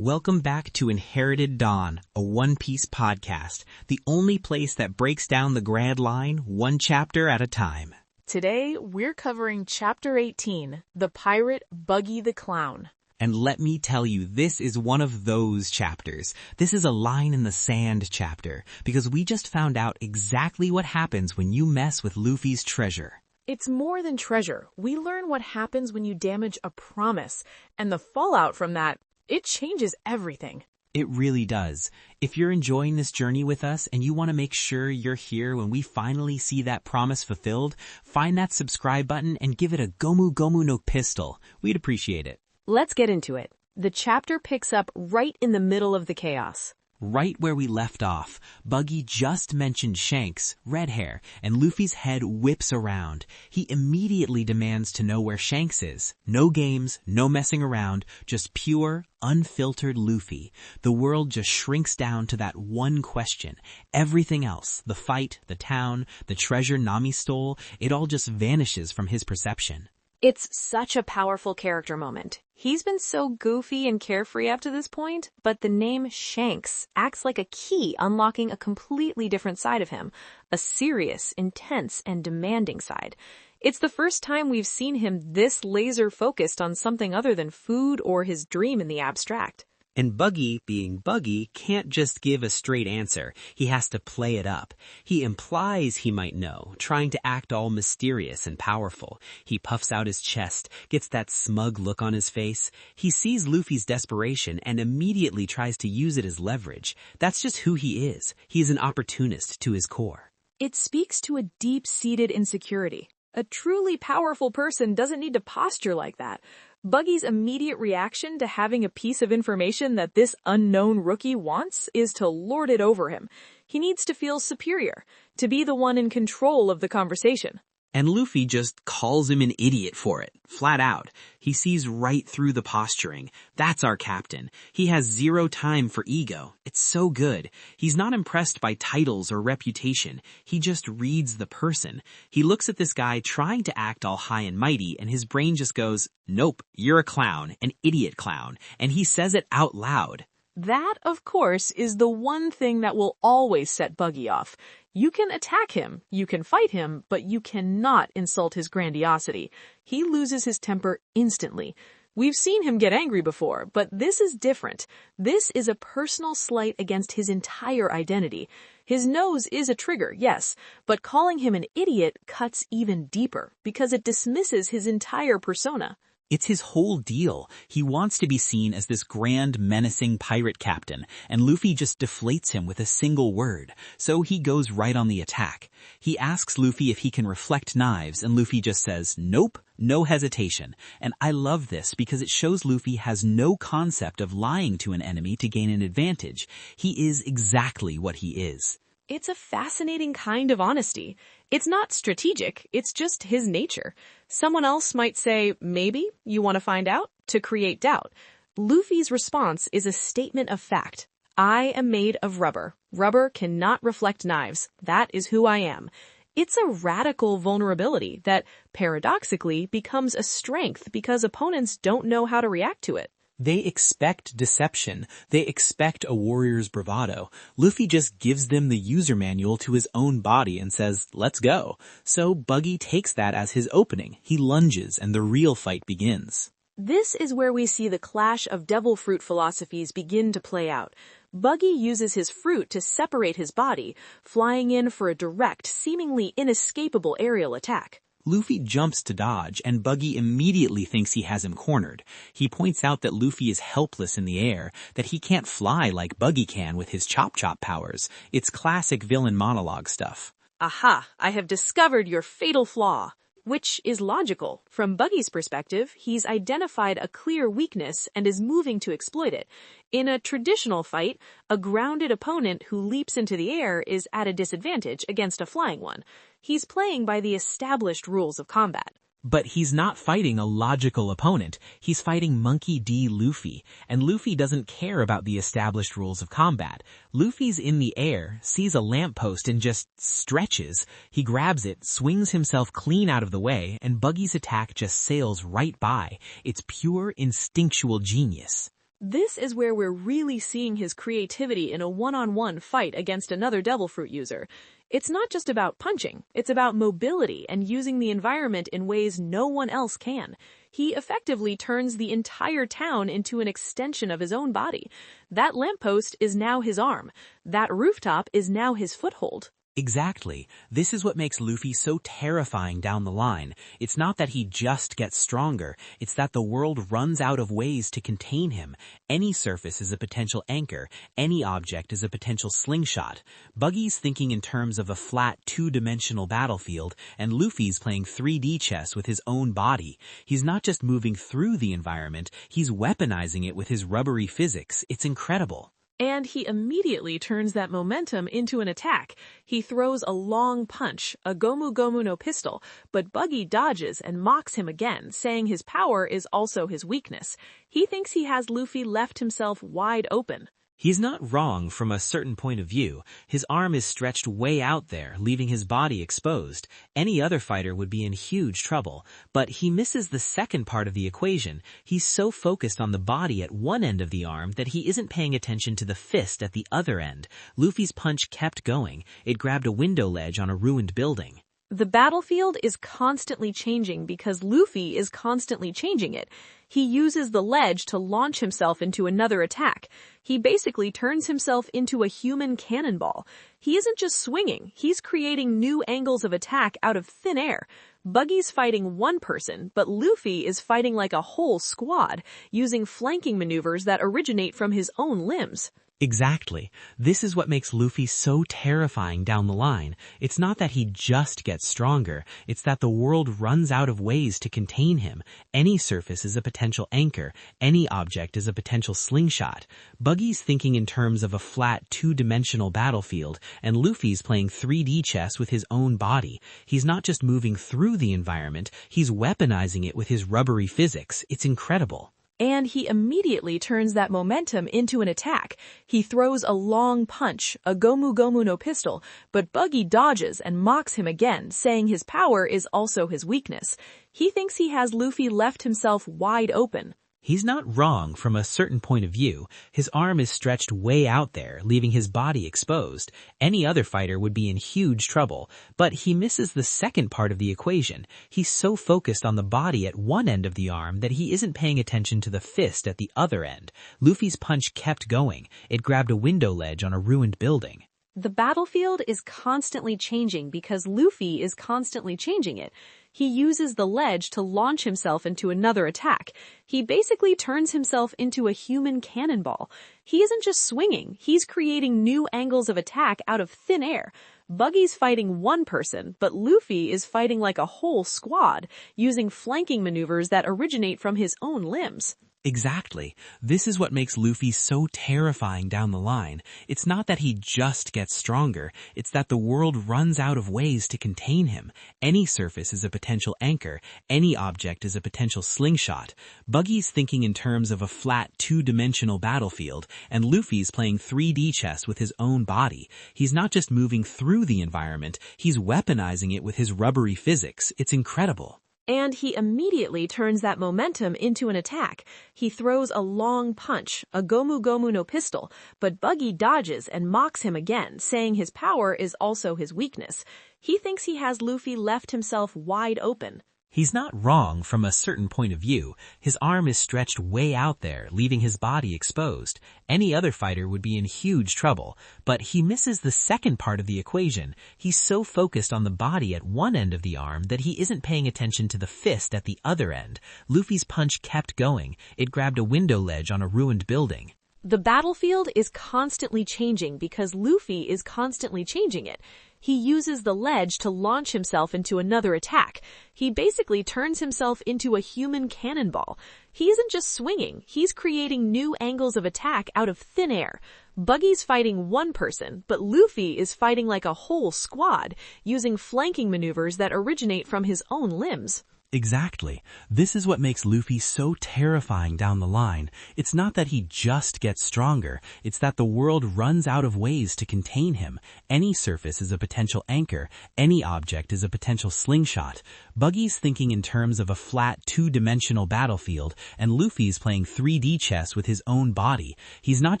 Welcome back to Inherited Dawn, a One Piece podcast, the only place that breaks down the grand line one chapter at a time. Today, we're covering Chapter 18, The Pirate Buggy the Clown. And let me tell you, this is one of those chapters. This is a line in the sand chapter, because we just found out exactly what happens when you mess with Luffy's treasure. It's more than treasure. We learn what happens when you damage a promise, and the fallout from that, it changes everything. It really does. If you're enjoying this journey with us and you want to make sure you're here when we finally see that promise fulfilled, find that subscribe button and give it a Gomu Gomu no Pistol. We'd appreciate it. Let's get into it. The chapter picks up right in the middle of the chaos. Right where we left off, Buggy just mentioned Shanks, red hair, and Luffy's head whips around. He immediately demands to know where Shanks is. No games, no messing around, just pure, unfiltered Luffy. The world just shrinks down to that one question. Everything else, the fight, the town, the treasure Nami stole, it all just vanishes from his perception. It's such a powerful character moment. He's been so goofy and carefree up to this point, but the name Shanks acts like a key unlocking a completely different side of him, a serious, intense, and demanding side. It's the first time we've seen him this laser-focused on something other than food or his dream in the abstract. And Buggy, being Buggy, can't just give a straight answer. He has to play it up. He implies he might know, trying to act all mysterious and powerful. He puffs out his chest, gets that smug look on his face. He sees Luffy's desperation and immediately tries to use it as leverage. That's just who he is. He is an opportunist to his core. It speaks to a deep-seated insecurity. A truly powerful person doesn't need to posture like that. Buggy's immediate reaction to having a piece of information that this unknown rookie wants is to lord it over him. He needs to feel superior, to be the one in control of the conversation. And Luffy just calls him an idiot for it, flat out. He sees right through the posturing. That's our captain. He has zero time for ego. It's so good. He's not impressed by titles or reputation. He just reads the person. He looks at this guy trying to act all high and mighty, and his brain just goes, "Nope, you're a clown, an idiot clown." And he says it out loud. That, of course, is the one thing that will always set Buggy off. You can attack him, you can fight him, but you cannot insult his grandiosity. He loses his temper instantly. We've seen him get angry before, but this is different. This is a personal slight against his entire identity. His nose is a trigger, yes, but calling him an idiot cuts even deeper because it dismisses his entire persona. It's his whole deal. He wants to be seen as this grand, menacing pirate captain, and Luffy just deflates him with a single word. So he goes right on the attack. He asks Luffy if he can reflect knives, and Luffy just says, "Nope, no hesitation." And I love this because it shows Luffy has no concept of lying to an enemy to gain an advantage. He is exactly what he is. It's a fascinating kind of honesty. It's not strategic, it's just his nature. Someone else might say, maybe, you want to find out? To create doubt. Luffy's response is a statement of fact. I am made of rubber. Rubber cannot reflect knives. That is who I am. It's a radical vulnerability that, paradoxically, becomes a strength because opponents don't know how to react to it. They expect deception. They expect a warrior's bravado. Luffy just gives them the user manual to his own body and says, "Let's go." So Buggy takes that as his opening. He lunges and the real fight begins. This is where we see the clash of devil fruit philosophies begin to play out. Buggy uses his fruit to separate his body, flying in for a direct, seemingly inescapable aerial attack. Luffy jumps to dodge, and Buggy immediately thinks he has him cornered. He points out that Luffy is helpless in the air, that he can't fly like Buggy can with his chop-chop powers. It's classic villain monologue stuff. Aha, I have discovered your fatal flaw. Which is logical. From Buggy's perspective, he's identified a clear weakness and is moving to exploit it. In a traditional fight, a grounded opponent who leaps into the air is at a disadvantage against a flying one. He's playing by the established rules of combat. But he's not fighting a logical opponent. He's fighting Monkey D. Luffy, and Luffy doesn't care about the established rules of combat. Luffy's in the air, sees a lamppost and just stretches. He grabs it, swings himself clean out of the way, and Buggy's attack just sails right by. It's pure instinctual genius. This is where we're really seeing his creativity in a one-on-one fight against another devil fruit user. It's not just about punching, it's about mobility and using the environment in ways no one else can. He effectively turns the entire town into an extension of his own body. That lamppost is now his arm. That rooftop is now his foothold. Exactly. This is what makes Luffy so terrifying down the line. It's not that he just gets stronger, it's that the world runs out of ways to contain him. Any surface is a potential anchor, any object is a potential slingshot. Buggy's thinking in terms of a flat, two-dimensional battlefield, and Luffy's playing 3D chess with his own body. He's not just moving through the environment, he's weaponizing it with his rubbery physics. It's incredible. And he immediately turns that momentum into an attack. He throws a long punch, a Gomu Gomu no pistol, but Buggy dodges and mocks him again, saying his power is also his weakness. He thinks he has Luffy left himself wide open. He's not wrong from a certain point of view. His arm is stretched way out there, leaving his body exposed. Any other fighter would be in huge trouble. But he misses the second part of the equation. He's so focused on the body at one end of the arm that he isn't paying attention to the fist at the other end. Luffy's punch kept going. It grabbed a window ledge on a ruined building. The battlefield is constantly changing because Luffy is constantly changing it. He uses the ledge to launch himself into another attack. He basically turns himself into a human cannonball. He isn't just swinging, he's creating new angles of attack out of thin air. Buggy's fighting one person, but Luffy is fighting like a whole squad, using flanking maneuvers that originate from his own limbs. Exactly. This is what makes Luffy so terrifying down the line. It's not that he just gets stronger, it's that the world runs out of ways to contain him. Any surface is a potential anchor, any object is a potential slingshot. Buggy's thinking in terms of a flat, two-dimensional battlefield, and Luffy's playing 3D chess with his own body. He's not just moving through the environment, he's weaponizing it with his rubbery physics. It's incredible. And he immediately turns that momentum into an attack. He throws a long punch, a Gomu Gomu no pistol, but Buggy dodges and mocks him again, saying his power is also his weakness. He thinks he has Luffy left himself wide open. He's not wrong from a certain point of view. His arm is stretched way out there, leaving his body exposed. Any other fighter would be in huge trouble, but he misses the second part of the equation. He's so focused on the body at one end of the arm that he isn't paying attention to the fist at the other end. Luffy's punch kept going. It grabbed a window ledge on a ruined building. The battlefield is constantly changing because Luffy is constantly changing it. He uses the ledge to launch himself into another attack. He basically turns himself into a human cannonball. He isn't just swinging, he's creating new angles of attack out of thin air. Buggy's fighting one person, but Luffy is fighting like a whole squad, using flanking maneuvers that originate from his own limbs. Exactly. This is what makes Luffy so terrifying down the line. It's not that he just gets stronger, it's that the world runs out of ways to contain him. Any surface is a potential anchor, any object is a potential slingshot. Buggy's thinking in terms of a flat, two-dimensional battlefield, and Luffy's playing 3D chess with his own body. He's not just moving through the environment, he's weaponizing it with his rubbery physics. It's incredible. And he immediately turns that momentum into an attack. He throws a long punch, a Gomu Gomu no pistol, but Buggy dodges and mocks him again, saying his power is also his weakness. He thinks he has Luffy left himself wide open. He's not wrong from a certain point of view. His arm is stretched way out there, leaving his body exposed. Any other fighter would be in huge trouble, but he misses the second part of the equation. He's so focused on the body at one end of the arm that he isn't paying attention to the fist at the other end. Luffy's punch kept going. It grabbed a window ledge on a ruined building. The battlefield is constantly changing because Luffy is constantly changing it. He uses the ledge to launch himself into another attack. He basically turns himself into a human cannonball. He isn't just swinging, he's creating new angles of attack out of thin air. Buggy's fighting one person, but Luffy is fighting like a whole squad, using flanking maneuvers that originate from his own limbs. Exactly. This is what makes Luffy so terrifying down the line. It's not that he just gets stronger, it's that the world runs out of ways to contain him. Any surface is a potential anchor, any object is a potential slingshot. Buggy's thinking in terms of a flat, two-dimensional battlefield, and Luffy's playing 3D chess with his own body. He's not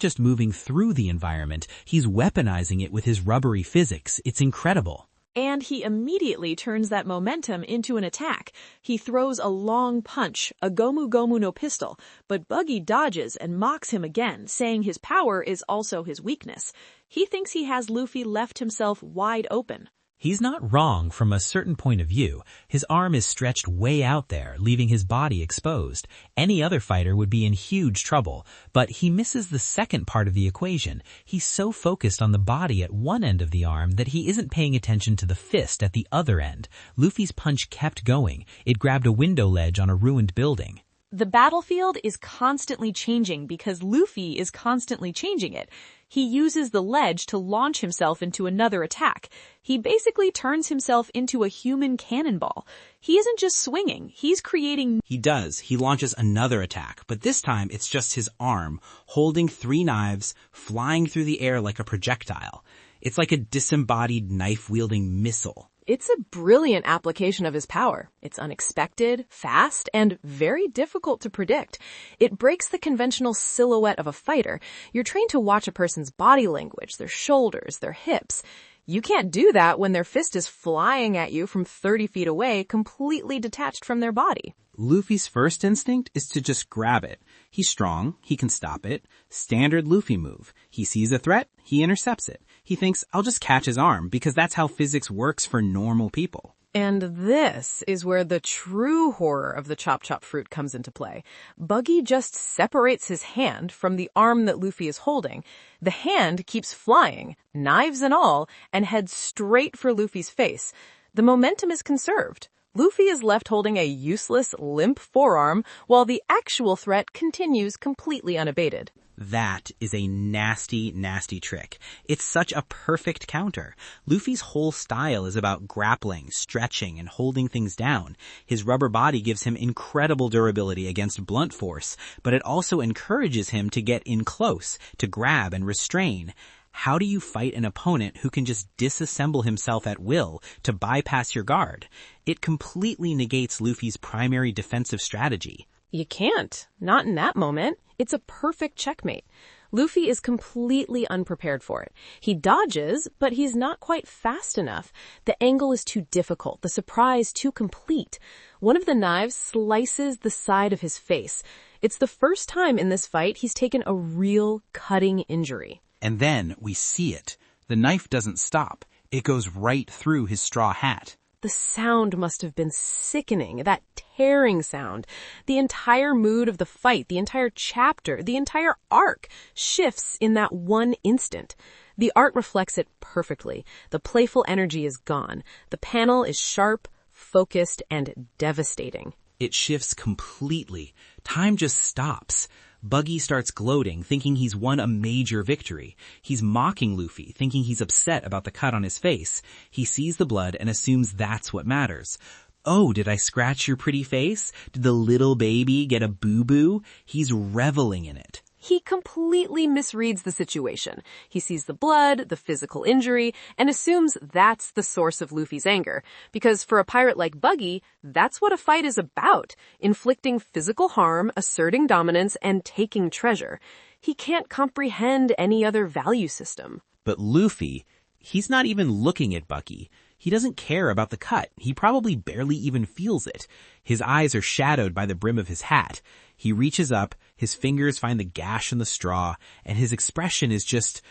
just moving through the environment, he's weaponizing it with his rubbery physics. It's incredible. And he immediately turns that momentum into an attack. He throws a long punch, a Gomu Gomu no pistol, but Buggy dodges and mocks him again, saying his power is also his weakness. He thinks he has Luffy left himself wide open. He's not wrong from a certain point of view. His arm is stretched way out there, leaving his body exposed. Any other fighter would be in huge trouble, but he misses the second part of the equation. He's so focused on the body at one end of the arm that he isn't paying attention to the fist at the other end. Luffy's punch kept going. It grabbed a window ledge on a ruined building. The battlefield is constantly changing because Luffy is constantly changing it. He uses the ledge to launch himself into another attack. He basically turns himself into a human cannonball. He isn't just swinging, he's creating... He does. He launches another attack, but this time it's just his arm, holding 3 knives, flying through the air like a projectile. It's like a disembodied knife-wielding missile. It's a brilliant application of his power. It's unexpected, fast, and very difficult to predict. It breaks the conventional silhouette of a fighter. You're trained to watch a person's body language, their shoulders, their hips. You can't do that when their fist is flying at you from 30 feet away, completely detached from their body. Luffy's first instinct is to just grab it. He's strong, he can stop it. Standard Luffy move. He sees a threat, he intercepts it. He thinks, I'll just catch his arm, because that's how physics works for normal people. And this is where the true horror of the chop chop fruit comes into play. Buggy just separates his hand from the arm that Luffy is holding. The hand keeps flying, knives and all, and heads straight for Luffy's face. The momentum is conserved. Luffy is left holding a useless, limp forearm, while the actual threat continues completely unabated. That is a nasty, nasty trick. It's such a perfect counter. Luffy's whole style is about grappling, stretching, and holding things down. His rubber body gives him incredible durability against blunt force, but it also encourages him to get in close, to grab and restrain. How do you fight an opponent who can just disassemble himself at will to bypass your guard? It completely negates Luffy's primary defensive strategy. You can't. Not in that moment. It's a perfect checkmate. Luffy is completely unprepared for it. He dodges, but he's not quite fast enough. The angle is too difficult, the surprise too complete. One of the knives slices the side of his face. It's the first time in this fight he's taken a real cutting injury. And then we see it. The knife doesn't stop. It goes right through his straw hat. The sound must have been sickening, that tearing sound. The entire mood of the fight, the entire chapter, the entire arc shifts in that one instant. The art reflects it perfectly. The playful energy is gone. The panel is sharp, focused, and devastating. It shifts completely. Time just stops. Buggy starts gloating, thinking he's won a major victory. He's mocking Luffy, thinking he's upset about the cut on his face. He sees the blood and assumes that's what matters. Oh, did I scratch your pretty face? Did the little baby get a boo-boo? He's reveling in it. He completely misreads the situation. He sees the blood, the physical injury, and assumes that's the source of Luffy's anger. Because for a pirate like Buggy, that's what a fight is about. Inflicting physical harm, asserting dominance, and taking treasure. He can't comprehend any other value system. But Luffy, he's not even looking at Buggy. He doesn't care about the cut. He probably barely even feels it. His eyes are shadowed by the brim of his hat. He reaches up, his fingers find the gash in the straw, and his expression is just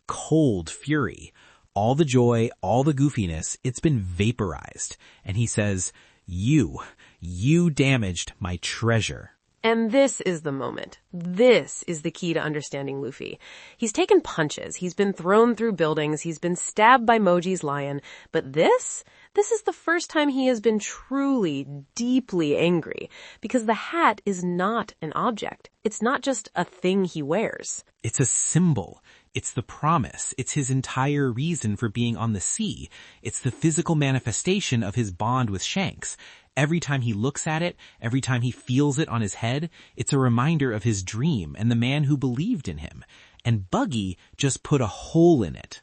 cold fury. All the joy, all the goofiness, it's been vaporized. And he says, you damaged my treasure. And this is the moment. This is the key to understanding Luffy. He's taken punches, he's been thrown through buildings, he's been stabbed by Moji's lion, but this is the first time he has been truly, deeply angry, because the hat is not an object. It's not just a thing he wears. It's a symbol. It's the promise. It's his entire reason for being on the sea. It's the physical manifestation of his bond with Shanks. Every time he looks at it, every time he feels it on his head, it's a reminder of his dream and the man who believed in him. And Buggy just put a hole in it.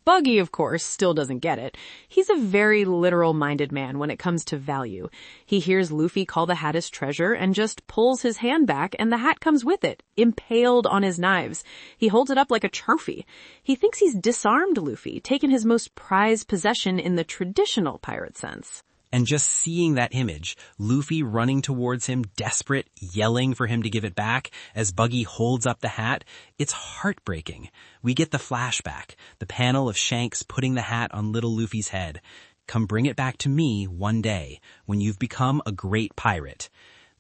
Buggy, of course, still doesn't get it. He's a very literal-minded man when it comes to value. He hears Luffy call the hat his treasure and just pulls his hand back, and the hat comes with it, impaled on his knives. He holds it up like a trophy. He thinks he's disarmed Luffy, taken his most prized possession in the traditional pirate sense. And just seeing that image, Luffy running towards him, desperate, yelling for him to give it back as Buggy holds up the hat, it's heartbreaking. We get the flashback, the panel of Shanks putting the hat on little Luffy's head. Come bring it back to me one day when you've become a great pirate.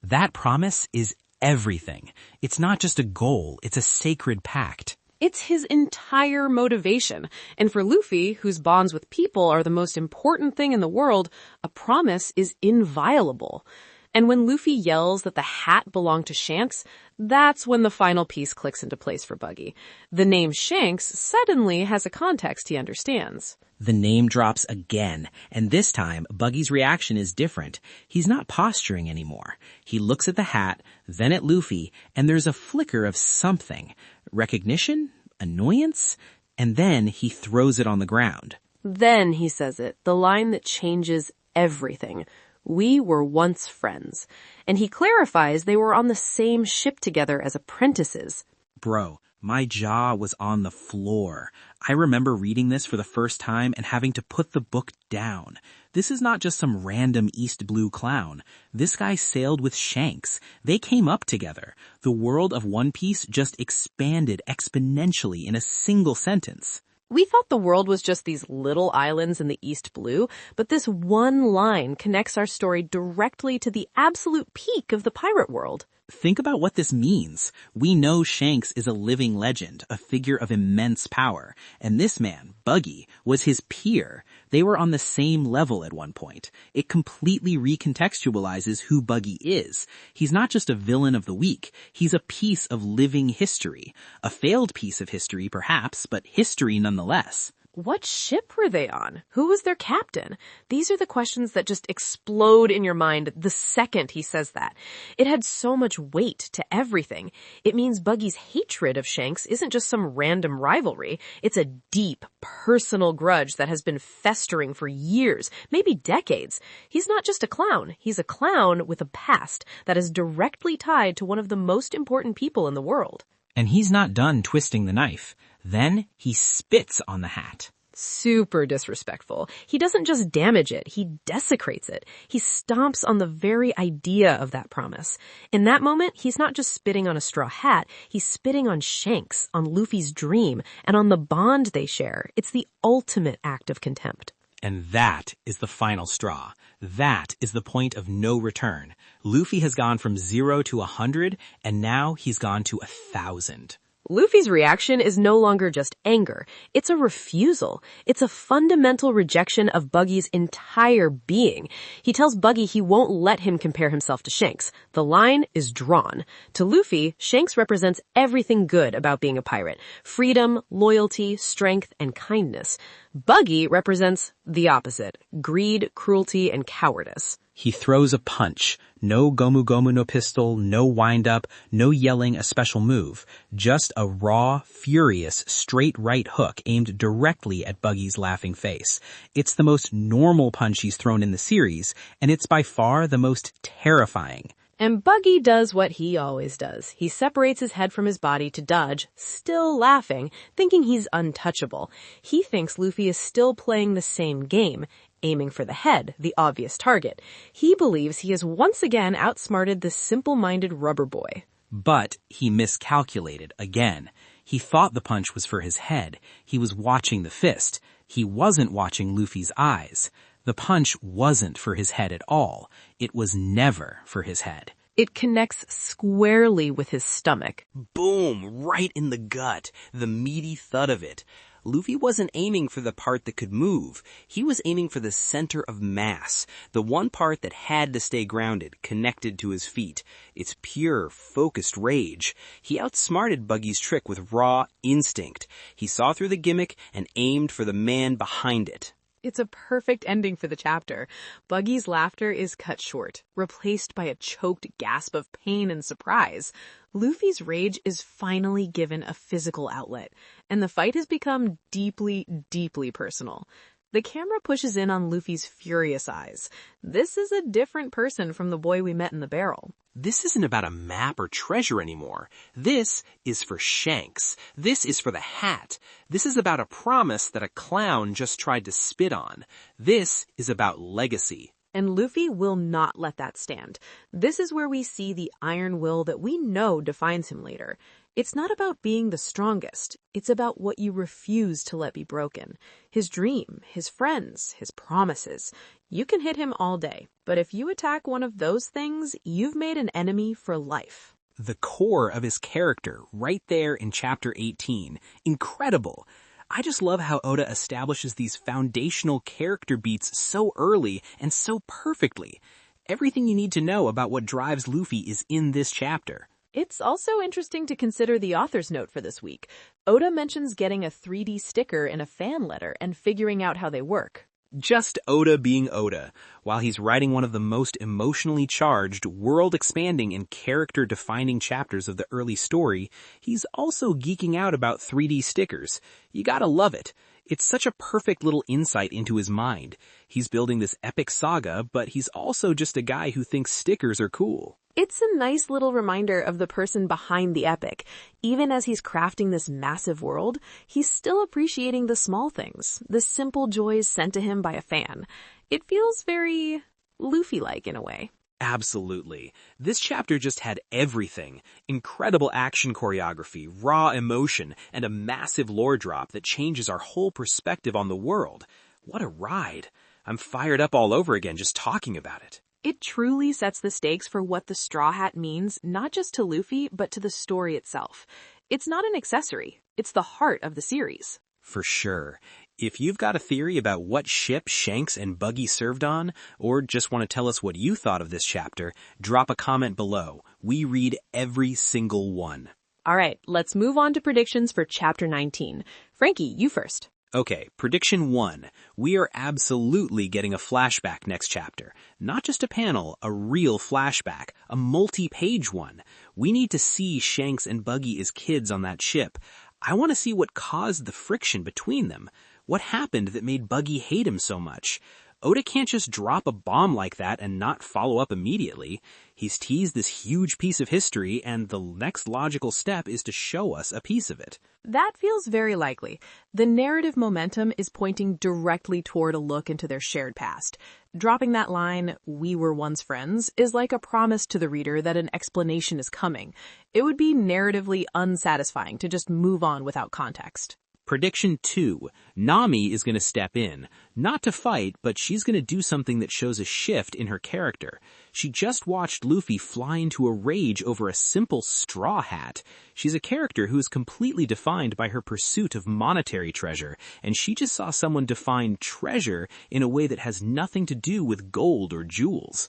That promise is everything. It's not just a goal, it's a sacred pact. It's his entire motivation. And for Luffy, whose bonds with people are the most important thing in the world, a promise is inviolable. And when Luffy yells that the hat belonged to Shanks, that's when the final piece clicks into place for Buggy. The name Shanks suddenly has a context he understands. The name drops again, and this time, Buggy's reaction is different. He's not posturing anymore. He looks at the hat, then at Luffy, and there's a flicker of something. Recognition? Annoyance? And then he throws it on the ground. Then he says it, the line that changes everything. We were once friends. And he clarifies they were on the same ship together as apprentices. Bro, my jaw was on the floor. I remember reading this for the first time and having to put the book down. This is not just some random East Blue clown. This guy sailed with Shanks. They came up together. The world of One Piece just expanded exponentially in a single sentence. We thought the world was just these little islands in the East Blue, but this one line connects our story directly to the absolute peak of the pirate world. Think about what this means. We know Shanks is a living legend, a figure of immense power, and this man, Buggy, was his peer. They were on the same level at one point. It completely recontextualizes who Buggy is. He's not just a villain of the week. He's a piece of living history. A failed piece of history, perhaps, but history nonetheless. What ship were they on? Who was their captain? These are the questions that just explode in your mind the second he says that. It had so much weight to everything. It means Buggy's hatred of Shanks isn't just some random rivalry. It's a deep, personal grudge that has been festering for years, maybe decades. He's not just a clown. He's a clown with a past that is directly tied to one of the most important people in the world. And he's not done twisting the knife. Then he spits on the hat. Super disrespectful. He doesn't just damage it, he desecrates it. He stomps on the very idea of that promise. In that moment, he's not just spitting on a straw hat, he's spitting on Shanks, on Luffy's dream, and on the bond they share. It's the ultimate act of contempt. And that is the final straw. That is the point of no return. Luffy has gone from 0 to 100, and now he's gone to 1,000. Luffy's reaction is no longer just anger. It's a refusal. It's a fundamental rejection of Buggy's entire being. He tells Buggy he won't let him compare himself to Shanks. The line is drawn. To Luffy, Shanks represents everything good about being a pirate. Freedom, loyalty, strength, and kindness. Buggy represents the opposite. Greed, cruelty, and cowardice. He throws a punch. No gomu gomu no pistol, no wind-up, no yelling a special move. Just a raw, furious, straight right hook aimed directly at Buggy's laughing face. It's the most normal punch he's thrown in the series, and it's by far the most terrifying. And Buggy does what he always does. He separates his head from his body to dodge, still laughing, thinking he's untouchable. He thinks Luffy is still playing the same game, aiming for the head, the obvious target. He believes he has once again outsmarted the simple-minded rubber boy. But he miscalculated again. He thought the punch was for his head. He was watching the fist. He wasn't watching Luffy's eyes. The punch wasn't for his head at all. It was never for his head. It connects squarely with his stomach. Boom! Right in the gut. The meaty thud of it. Luffy wasn't aiming for the part that could move. He was aiming for the center of mass, the one part that had to stay grounded, connected to his feet. It's pure, focused rage. He outsmarted Buggy's trick with raw instinct. He saw through the gimmick and aimed for the man behind it. It's a perfect ending for the chapter. Buggy's laughter is cut short, replaced by a choked gasp of pain and surprise. Luffy's rage is finally given a physical outlet, and the fight has become deeply, deeply personal. The camera pushes in on Luffy's furious eyes. This is a different person from the boy we met in the barrel. This isn't about a map or treasure anymore. This is for Shanks. This is for the hat. This is about a promise that a clown just tried to spit on. This is about legacy. And Luffy will not let that stand. This is where we see the iron will that we know defines him later. It's not about being the strongest. It's about what you refuse to let be broken. His dream, his friends, his promises. You can hit him all day, but if you attack one of those things, you've made an enemy for life. The core of his character, right there in chapter 18. Incredible. I just love how Oda establishes these foundational character beats so early and so perfectly. Everything you need to know about what drives Luffy is in this chapter. It's also interesting to consider the author's note for this week. Oda mentions getting a 3D sticker in a fan letter and figuring out how they work. Just Oda being Oda. While he's writing one of the most emotionally charged, world-expanding, and character-defining chapters of the early story, he's also geeking out about 3D stickers. You gotta love it. It's such a perfect little insight into his mind. He's building this epic saga, but he's also just a guy who thinks stickers are cool. It's a nice little reminder of the person behind the epic. Even as he's crafting this massive world, he's still appreciating the small things, the simple joys sent to him by a fan. It feels very Luffy-like in a way. Absolutely. This chapter just had everything. Incredible action choreography, raw emotion, and a massive lore drop that changes our whole perspective on the world. What a ride. I'm fired up all over again just talking about it. It truly sets the stakes for what the Straw Hat means, not just to Luffy, but to the story itself. It's not an accessory. It's the heart of the series. For sure. If you've got a theory about what ship Shanks and Buggy served on, or just want to tell us what you thought of this chapter, drop a comment below. We read every single one. All right, let's move on to predictions for Chapter 19. Franky, you first. Okay, prediction 1. We are absolutely getting a flashback next chapter. Not just a panel, a real flashback, a multi-page one. We need to see Shanks and Buggy as kids on that ship. I want to see what caused the friction between them. What happened that made Buggy hate him so much? Oda can't just drop a bomb like that and not follow up immediately. He's teased this huge piece of history, and the next logical step is to show us a piece of it. That feels very likely. The narrative momentum is pointing directly toward a look into their shared past. Dropping that line, "we were once friends," is like a promise to the reader that an explanation is coming. It would be narratively unsatisfying to just move on without context. Prediction 2. Nami is going to step in. Not to fight, but she's going to do something that shows a shift in her character. She just watched Luffy fly into a rage over a simple straw hat. She's a character who is completely defined by her pursuit of monetary treasure, and she just saw someone define treasure in a way that has nothing to do with gold or jewels.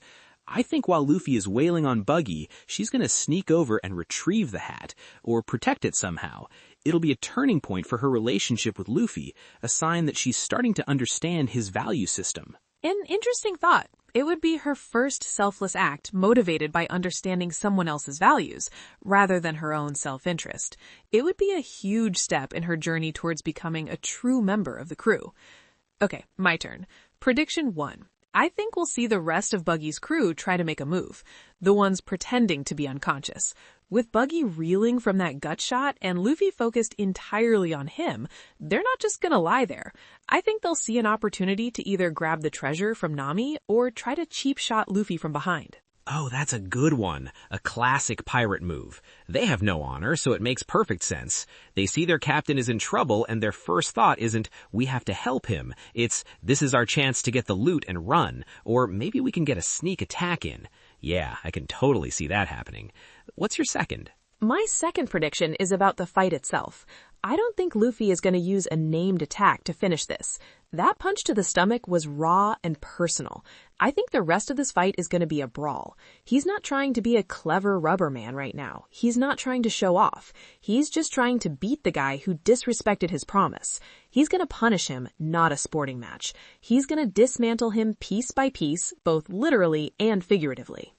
I think while Luffy is wailing on Buggy, she's going to sneak over and retrieve the hat, or protect it somehow. It'll be a turning point for her relationship with Luffy, a sign that she's starting to understand his value system. An interesting thought. It would be her first selfless act motivated by understanding someone else's values, rather than her own self-interest. It would be a huge step in her journey towards becoming a true member of the crew. Okay, my turn. Prediction 1. I think we'll see the rest of Buggy's crew try to make a move, the ones pretending to be unconscious. With Buggy reeling from that gut shot and Luffy focused entirely on him, they're not just gonna lie there. I think they'll see an opportunity to either grab the treasure from Nami or try to cheap shot Luffy from behind. Oh, that's a good one. A classic pirate move. They have no honor, so it makes perfect sense. They see their captain is in trouble, and their first thought isn't, we have to help him. It's, this is our chance to get the loot and run. Or maybe we can get a sneak attack in. Yeah, I can totally see that happening. What's your second? My second prediction is about the fight itself. I don't think Luffy is going to use a named attack to finish this. That punch to the stomach was raw and personal. I think the rest of this fight is going to be a brawl. He's not trying to be a clever rubber man right now. He's not trying to show off. He's just trying to beat the guy who disrespected his promise. He's going to punish him, not a sporting match. He's going to dismantle him piece by piece, both literally and figuratively.